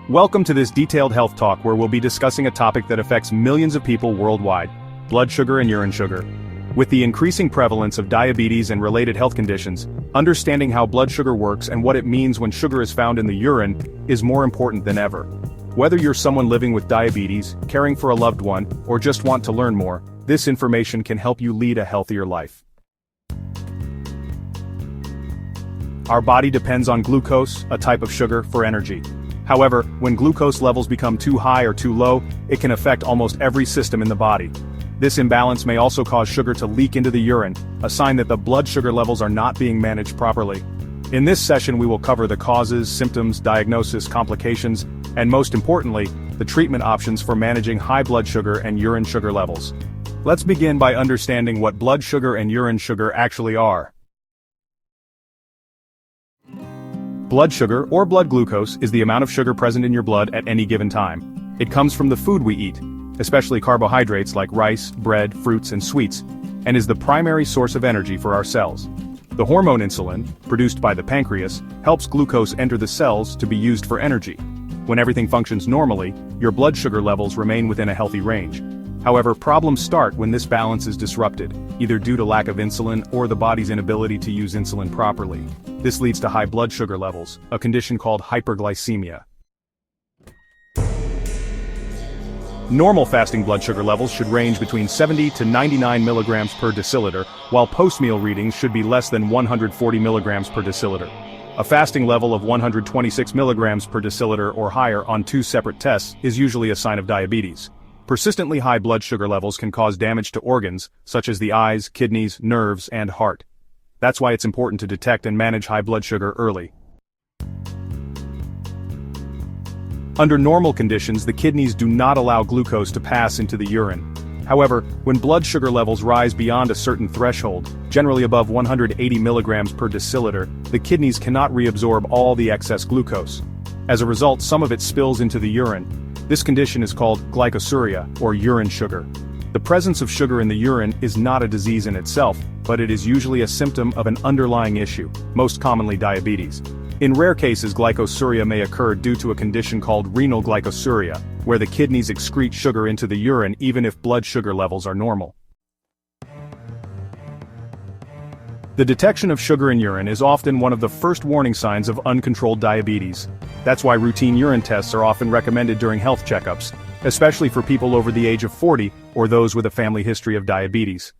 Welcome to this detailed health talk where we'll be discussing a topic that affects millions of people worldwide: blood sugar and urine sugar. With the increasing prevalence of diabetes and related health conditions, understanding how blood sugar works and what it means when sugar is found in the urine is more important than ever. Whether you're someone living with diabetes, caring for a loved one, or just want to learn more, this information can help you lead a healthier life. Our body depends on glucose, a type of sugar, for energy. However, when glucose levels become too high or too low, it can affect almost every system in the body. This imbalance may also cause sugar to leak into the urine, a sign that the blood sugar levels are not being managed properly. In this session we will cover the causes, symptoms, diagnosis, complications, and most importantly, the treatment options for managing high blood sugar and urine sugar levels. Let's begin by understanding what blood sugar and urine sugar actually are. Blood sugar, or blood glucose, is the amount of sugar present in your blood at any given time. It comes from the food we eat, especially carbohydrates like rice, bread, fruits, and sweets, and is the primary source of energy for our cells. The hormone insulin, produced by the pancreas, helps glucose enter the cells to be used for energy. When everything functions normally, your blood sugar levels remain within a healthy range. However, problems start when this balance is disrupted, either due to lack of insulin or the body's inability to use insulin properly. This leads to high blood sugar levels, a condition called hyperglycemia. Normal fasting blood sugar levels should range between 70 to 99 milligrams per deciliter, while post-meal readings should be less than 140 milligrams per deciliter. A fasting level of 126 milligrams per deciliter or higher on two separate tests is usually a sign of diabetes. Persistently high blood sugar levels can cause damage to organs, such as the eyes, kidneys, nerves, and heart. That's why it's important to detect and manage high blood sugar early. Under normal conditions, the kidneys do not allow glucose to pass into the urine. However, when blood sugar levels rise beyond a certain threshold, generally above 180 milligrams per deciliter, the kidneys cannot reabsorb all the excess glucose. As a result, some of it spills into the urine. This condition is called glycosuria, or urine sugar. The presence of sugar in the urine is not a disease in itself, but it is usually a symptom of an underlying issue, most commonly diabetes. In rare cases, glycosuria may occur due to a condition called renal glycosuria, where the kidneys excrete sugar into the urine even if blood sugar levels are normal. The detection of sugar in urine is often one of the first warning signs of uncontrolled diabetes. That's why routine urine tests are often recommended during health checkups, especially for people over the age of 40 or those with a family history of diabetes.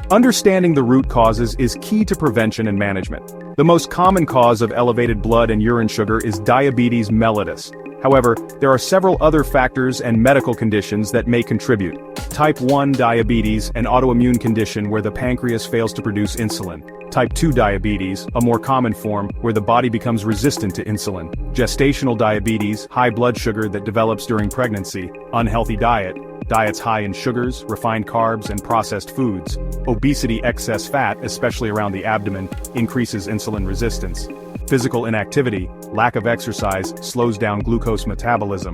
Understanding the root causes is key to prevention and management. The most common cause of elevated blood and urine sugar is diabetes mellitus. However, there are several other factors and medical conditions that may contribute. Type 1 diabetes, an autoimmune condition where the pancreas fails to produce insulin. Type 2 diabetes, a more common form, where the body becomes resistant to insulin. Gestational diabetes, high blood sugar that develops during pregnancy. Unhealthy diet, diets high in sugars, refined carbs, and processed foods. Obesity, excess fat, especially around the abdomen, increases insulin resistance. Physical inactivity, lack of exercise, slows down glucose metabolism.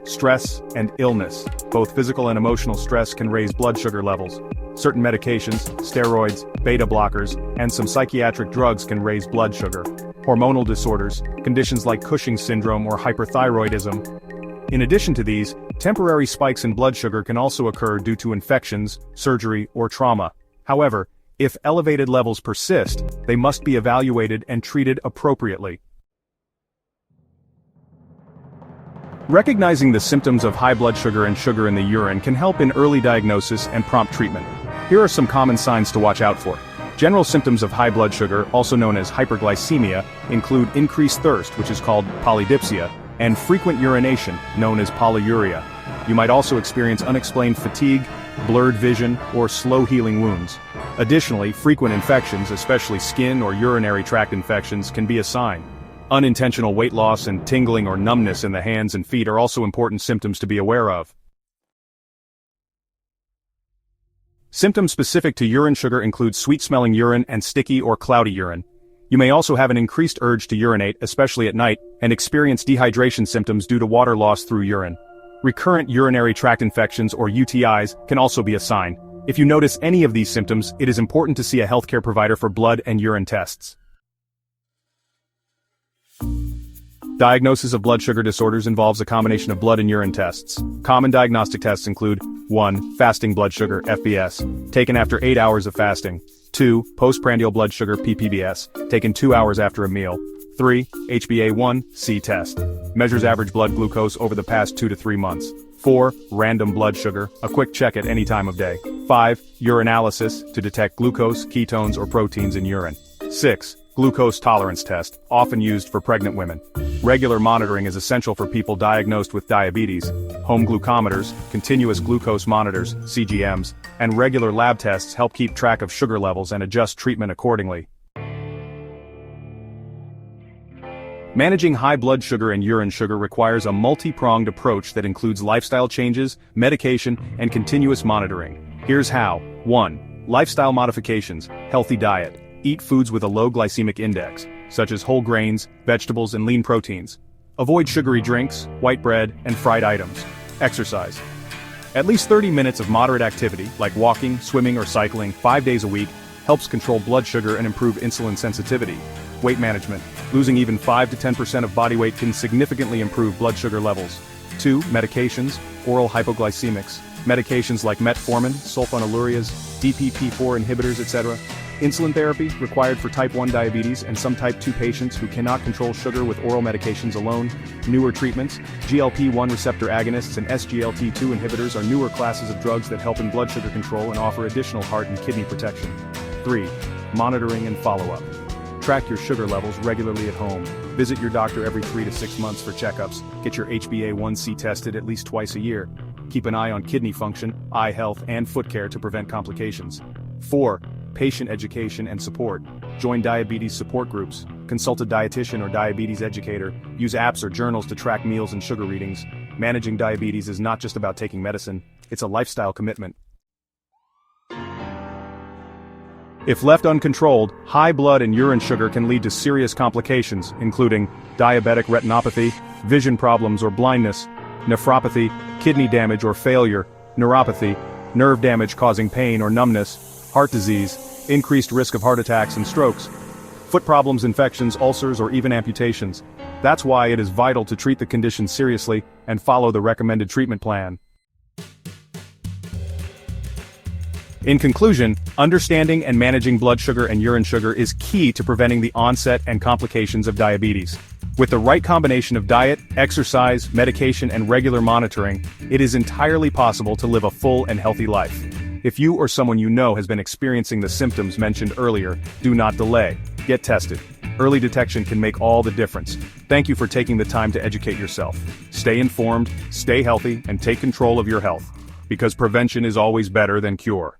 Stress and illness, both physical and emotional stress can raise blood sugar levels. Certain medications, steroids, beta blockers, and some psychiatric drugs can raise blood sugar. Hormonal disorders, conditions like Cushing's syndrome or hyperthyroidism. In addition to these, temporary spikes in blood sugar can also occur due to infections, surgery, or trauma. However, if elevated levels persist, they must be evaluated and treated appropriately. Recognizing the symptoms of high blood sugar and sugar in the urine can help in early diagnosis and prompt treatment. Here are some common signs to watch out for. General symptoms of high blood sugar, also known as hyperglycemia, include increased thirst, which is called polydipsia, and frequent urination, known as polyuria. You might also experience unexplained fatigue, blurred vision, or slow healing wounds. Additionally, frequent infections, especially skin or urinary tract infections, can be a sign. Unintentional weight loss and tingling or numbness in the hands and feet are also important symptoms to be aware of. Symptoms specific to urine sugar include sweet-smelling urine and sticky or cloudy urine. You may also have an increased urge to urinate, especially at night, and experience dehydration symptoms due to water loss through urine. Recurrent urinary tract infections or UTIs can also be a sign. If you notice any of these symptoms, it is important to see a healthcare provider for blood and urine tests. Diagnosis of blood sugar disorders involves a combination of blood and urine tests. Common diagnostic tests include 1. Fasting blood sugar, FBS, taken after 8 hours of fasting. 2. Postprandial blood sugar, PPBS, taken 2 hours after a meal. 3. HbA1c test, measures average blood glucose over the past 2 to 3 months. 4. Random blood sugar, a quick check at any time of day. 5. Urinalysis, to detect glucose, ketones, or proteins in urine. 6. Glucose tolerance test, often used for pregnant women. Regular monitoring is essential for people diagnosed with diabetes. Home glucometers, continuous glucose monitors, CGMs, and regular lab tests help keep track of sugar levels and adjust treatment accordingly. Managing high blood sugar and urine sugar requires a multi-pronged approach that includes lifestyle changes, medication, and continuous monitoring. Here's how. 1. Lifestyle modifications, healthy diet. Eat foods with a low glycemic index, such as whole grains, vegetables, and lean proteins. Avoid sugary drinks, white bread, and fried items. Exercise. At least 30 minutes of moderate activity, like walking, swimming, or cycling 5 days a week, helps control blood sugar and improve insulin sensitivity. Weight management. Losing even 5 to 10% of body weight can significantly improve blood sugar levels. 2. Medications, oral hypoglycemics. Medications like metformin, sulfonylureas, DPP-4 inhibitors, etc. Insulin therapy, required for type 1 diabetes and some type 2 patients who cannot control sugar with oral medications alone. Newer treatments, GLP-1 receptor agonists and SGLT2 inhibitors are newer classes of drugs that help in blood sugar control and offer additional heart and kidney protection. 3. Monitoring and follow-up. Track your sugar levels regularly at home. Visit your doctor every 3 to 6 months for checkups. Get your HbA1c tested at least twice a year. Keep an eye on kidney function, eye health, and foot care to prevent complications. 4. Patient education and support. Join diabetes support groups. Consult a dietitian or diabetes educator. Use apps or journals to track meals and sugar readings. Managing diabetes is not just about taking medicine, it's a lifestyle commitment. If left uncontrolled, high blood and urine sugar can lead to serious complications, including diabetic retinopathy, vision problems or blindness, nephropathy, kidney damage or failure, neuropathy, nerve damage causing pain or numbness, heart disease, increased risk of heart attacks and strokes, foot problems, infections, ulcers, or even amputations. That's why it is vital to treat the condition seriously and follow the recommended treatment plan. In conclusion, understanding and managing blood sugar and urine sugar is key to preventing the onset and complications of diabetes. With the right combination of diet, exercise, medication, and regular monitoring, it is entirely possible to live a full and healthy life. If you or someone you know has been experiencing the symptoms mentioned earlier, do not delay. Get tested. Early detection can make all the difference. Thank you for taking the time to educate yourself. Stay informed, stay healthy, and take control of your health. Because prevention is always better than cure.